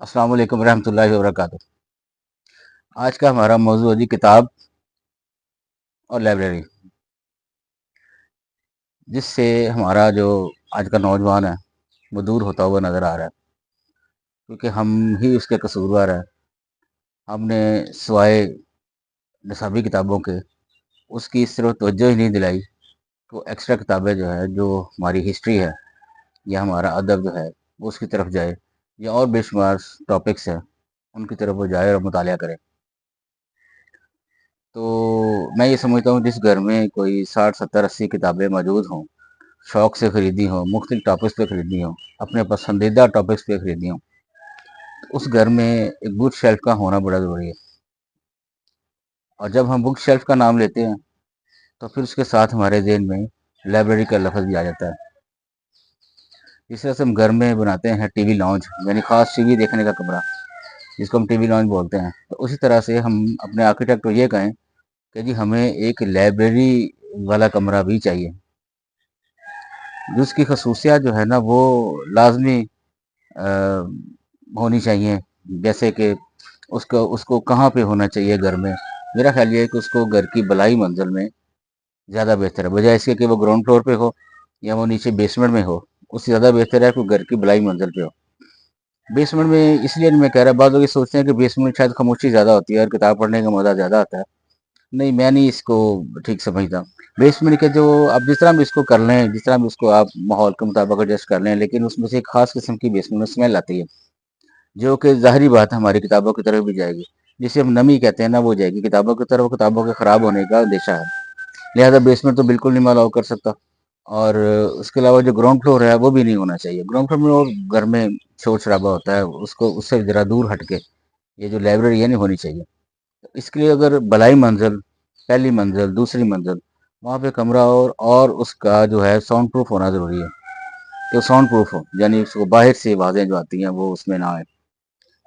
السلام علیکم ورحمۃ اللہ وبرکاتہ۔ آج کا ہمارا موضوع ہے جی کتاب اور لائبریری، جس سے ہمارا جو آج کا نوجوان ہے وہ دور ہوتا ہوا نظر آ رہا ہے، کیونکہ ہم ہی اس کے قصوروار ہیں۔ ہم نے سوائے نصابی کتابوں کے اس کی اس طرف توجہ ہی نہیں دلائی کہ وہ ایکسٹرا کتابیں جو ہے، جو ہماری ہسٹری ہے یا ہمارا ادب جو ہے وہ اس کی طرف جائے، یا اور بے شمار ٹاپکس ہیں ان کی طرف وہ جائے اور مطالعہ کرے۔ تو میں یہ سمجھتا ہوں جس گھر میں کوئی 60 70 80 کتابیں موجود ہوں، شوق سے خریدی ہوں، مختلف ٹاپکس پہ خریدی ہوں، اپنے پسندیدہ ٹاپکس پہ خریدی ہوں، اس گھر میں ایک بک شیلف کا ہونا بڑا ضروری ہے۔ اور جب ہم بک شیلف کا نام لیتے ہیں تو پھر اس کے ساتھ ہمارے ذہن میں لائبریری کا لفظ بھی آ جاتا ہے۔ جس طرح سے ہم گھر میں بناتے ہیں ٹی وی لاؤنج، یعنی خاص ٹی وی دیکھنے کا کمرہ، جس کو ہم ٹی وی لاؤنج بولتے ہیں، تو اسی طرح سے ہم اپنے آرکیٹیکٹ کو یہ کہیں کہ جی ہمیں ایک لائبریری والا کمرہ بھی چاہیے، جس کی خصوصیات جو ہے نا وہ لازمی ہونی چاہیے۔ جیسے کہ اس کو کہاں پہ ہونا چاہیے گھر میں؟ میرا خیال یہ ہے کہ اس کو گھر کی بلائی منزل میں زیادہ بہتر ہے، بجائے اس کے کہ وہ گراؤنڈ فلور پہ ہو یا وہ نیچے بیسمنٹ میں ہو۔ اس سے زیادہ بہتر ہے کہ گھر کی بلائی منزل پہ ہو۔ بیسمنٹ میں اس لیے میں کہہ رہا، بعض لوگ یہ سوچتے ہیں کہ بیسمنٹ میں شاید خاموشی زیادہ ہوتی ہے اور کتاب پڑھنے کا مزہ زیادہ آتا ہے۔ نہیں، میں نہیں اس کو ٹھیک سمجھتا۔ بیسمنٹ کے جو آپ جس طرح بھی اس کو کر لیں، جس طرح بھی اس کو آپ ماحول کے مطابق ایڈجسٹ کر لیں، لیکن اس میں سے ایک خاص قسم کی بیسمنٹ میں اسمیل آتی ہے، جو کہ ظاہری بات ہے ہماری کتابوں کی طرف بھی جائے گی، جسے ہم نمی کہتے ہیں نا، وہ جائے گی کتابوں کی طرف، کتابوں کے خراب ہونے کا اندیشہ ہے۔ لہذا بیسمنٹ تو بالکل نہیں الاؤ کر سکتا۔ اور اس کے علاوہ جو گراؤنڈ فلور ہے وہ بھی نہیں ہونا چاہیے۔ گراؤنڈ فلور میں اور گھر میں شور شرابہ ہوتا ہے، اس سے ذرا دور ہٹ کے یہ جو لائبریری ہے نہیں ہونی چاہیے۔ اس کے لیے اگر بلائی منزل، پہلی منزل، دوسری منزل، وہاں پہ کمرہ اور اس کا جو ہے ساؤنڈ پروف ہونا ضروری ہے، کہ ساؤنڈ پروف ہو، یعنی اس کو باہر سے آوازیں جو آتی ہیں وہ اس میں نہ آئے۔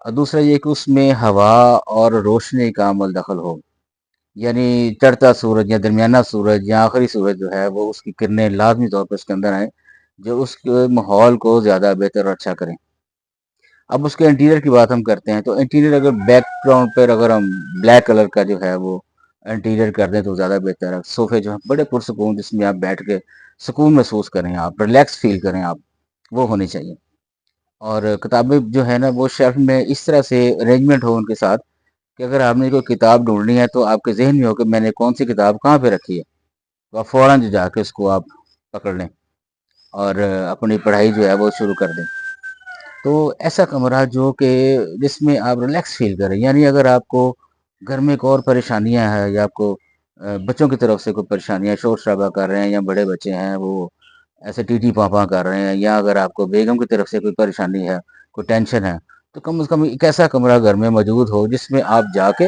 اور دوسرا یہ کہ اس میں ہوا اور روشنی کا عمل دخل ہو، یعنی چڑھتا سورج یا درمیانہ سورج یا آخری سورج جو ہے وہ اس کی کرنیں لازمی طور پر اس کے اندر آئیں، جو اس کے ماحول کو زیادہ بہتر اور اچھا کریں۔ اب اس کے انٹیریئر کی بات ہم کرتے ہیں، تو انٹیریئر اگر بیک گراؤنڈ پر اگر ہم بلیک کلر کا جو ہے وہ انٹیریئر کر دیں تو زیادہ بہتر ہے۔ صوفے جو ہیں بڑے پرسکون، جس میں آپ بیٹھ کے سکون محسوس کریں، آپ ریلیکس فیل کریں، آپ وہ ہونی چاہیے۔ اور کتابیں جو ہے نا وہ شیلف میں اس طرح سے ارینجمنٹ ہو ان کے ساتھ کہ اگر آپ نے کوئی کتاب ڈھونڈنی ہے تو آپ کے ذہن میں ہو کہ میں نے کون سی کتاب کہاں پہ رکھی ہے، تو آپ فوراً جا کے اس کو آپ پکڑ لیں اور اپنی پڑھائی جو ہے وہ شروع کر دیں۔ تو ایسا کمرہ جو کہ جس میں آپ ریلیکس فیل کریں، یعنی اگر آپ کو گھر میں کوئی اور پریشانیاں ہیں، یا آپ کو بچوں کی طرف سے کوئی پریشانیاں، شور شرابہ کر رہے ہیں، یا بڑے بچے ہیں وہ ایسے ٹی ٹی پاپا کر رہے ہیں، یا اگر آپ کو بیگم کی طرف سے کوئی پریشانی ہے، کوئی ٹینشن ہے، تو کم از کم ایک ایسا کمرہ گھر میں موجود ہو جس میں آپ جا کے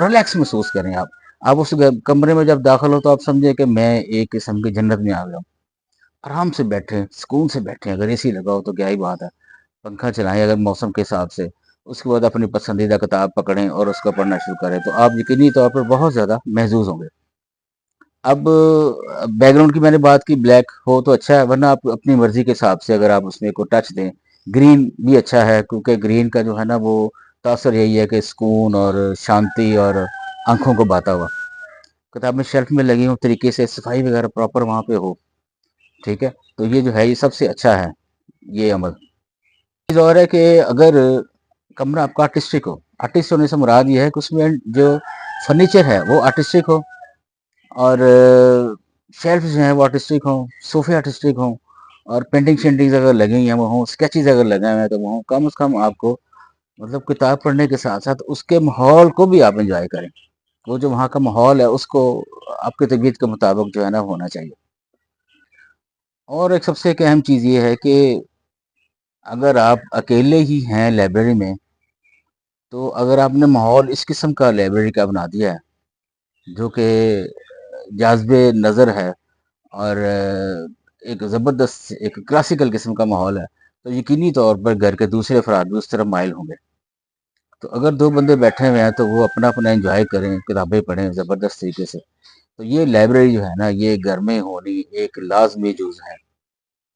ریلیکس محسوس کریں۔ آپ اس کمرے میں جب داخل ہو تو آپ سمجھیں کہ میں ایک قسم کی جنت میں آ گیا ہوں۔ آرام سے بیٹھیں، سکون سے بیٹھیں، اگر اے سی لگا ہو تو کیا ہی بات ہے، پنکھا چلائیں اگر موسم کے حساب سے، اس کے بعد اپنی پسندیدہ کتاب پکڑیں اور اس کو پڑھنا شروع کریں، تو آپ یقینی طور پر بہت زیادہ محظوظ ہوں گے۔ اب بیک گراؤنڈ کی میں نے بات کی، بلیک ہو تو اچھا ہے، ورنہ آپ اپنی مرضی کے حساب سے اگر آپ اس میں کو ٹچ دیں، گرین بھی اچھا ہے، کیونکہ گرین کا جو ہے نا وہ تاثر یہی ہے کہ سکون اور شانتی اور آنکھوں کو باتا ہوا۔ کتابیں شیلف میں لگی ہوں طریقے سے، صفائی وغیرہ پراپر وہاں پہ ہو، ٹھیک ہے، تو یہ جو ہے یہ سب سے اچھا ہے یہ عمل۔ چیز اور ہے کہ اگر کمرہ آپ کا آرٹسٹک ہو، آرٹسٹ ہونے سے مراد یہ ہے کہ اس میں جو فرنیچر ہے وہ آرٹسٹک ہو، اور شیلف جو ہیں وہ آرٹسٹک ہوں، صوفے آرٹسٹک ہوں، اور پینٹنگ شینٹنگز اگر لگی ہیں وہ ہوں، اسکیچز اگر لگے ہوئے ہیں تو وہ ہوں، کم از کم آپ کو مطلب کتاب پڑھنے کے ساتھ ساتھ اس کے ماحول کو بھی آپ انجوائے کریں۔ وہ جو وہاں کا ماحول ہے اس کو آپ کی طبیعت کے مطابق جو ہے نا ہونا چاہیے۔ اور ایک سب سے ایک اہم چیز یہ ہے کہ اگر آپ اکیلے ہی ہیں لائبریری میں، تو اگر آپ نے ماحول اس قسم کا لائبریری کا بنا دیا ہے جو کہ جاذب نظر ہے، اور ایک زبردست ایک کلاسیکل قسم کا ماحول ہے، تو یقینی طور پر گھر کے دوسرے افراد بھی اس طرف مائل ہوں گے۔ تو اگر دو بندے بیٹھے ہوئے ہیں تو وہ اپنا اپنا انجوائے کریں، کتابیں پڑھیں زبردست طریقے سے۔ تو یہ لائبریری جو ہے نا یہ گھر میں ہونی ایک لازمی جز ہے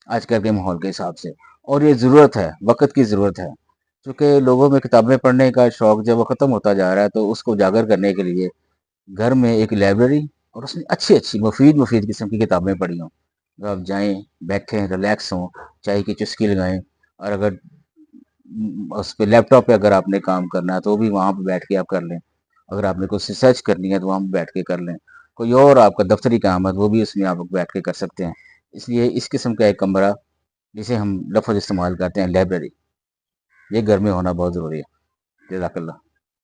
آج کل کے ماحول کے حساب سے، اور یہ ضرورت ہے، وقت کی ضرورت ہے۔ چونکہ لوگوں میں کتابیں پڑھنے کا شوق جب وہ ختم ہوتا جا رہا ہے تو اس کو اجاگر کرنے کے لیے گھر میں ایک لائبریری اور اس میں اچھی اچھی مفید مفید قسم کی کتابیں پڑھی ہوں، تو آپ جائیں، بیٹھیں، ریلیکس ہوں، چائے کی چسکی لگائیں، اور اگر اس پہ لیپ ٹاپ پہ اگر آپ نے کام کرنا ہے تو وہ بھی وہاں پہ بیٹھ کے آپ کر لیں، اگر آپ نے کوئی ریسرچ کرنی ہے تو وہاں پہ بیٹھ کے کر لیں، کوئی اور آپ کا دفتری کام ہے تو وہ بھی اس میں آپ بیٹھ کے کر سکتے ہیں۔ اس لیے اس قسم کا ایک کمرہ جسے ہم لفظ استعمال کرتے ہیں لائبریری، یہ گھر میں ہونا بہت ضروری ہے۔ جزاک اللہ۔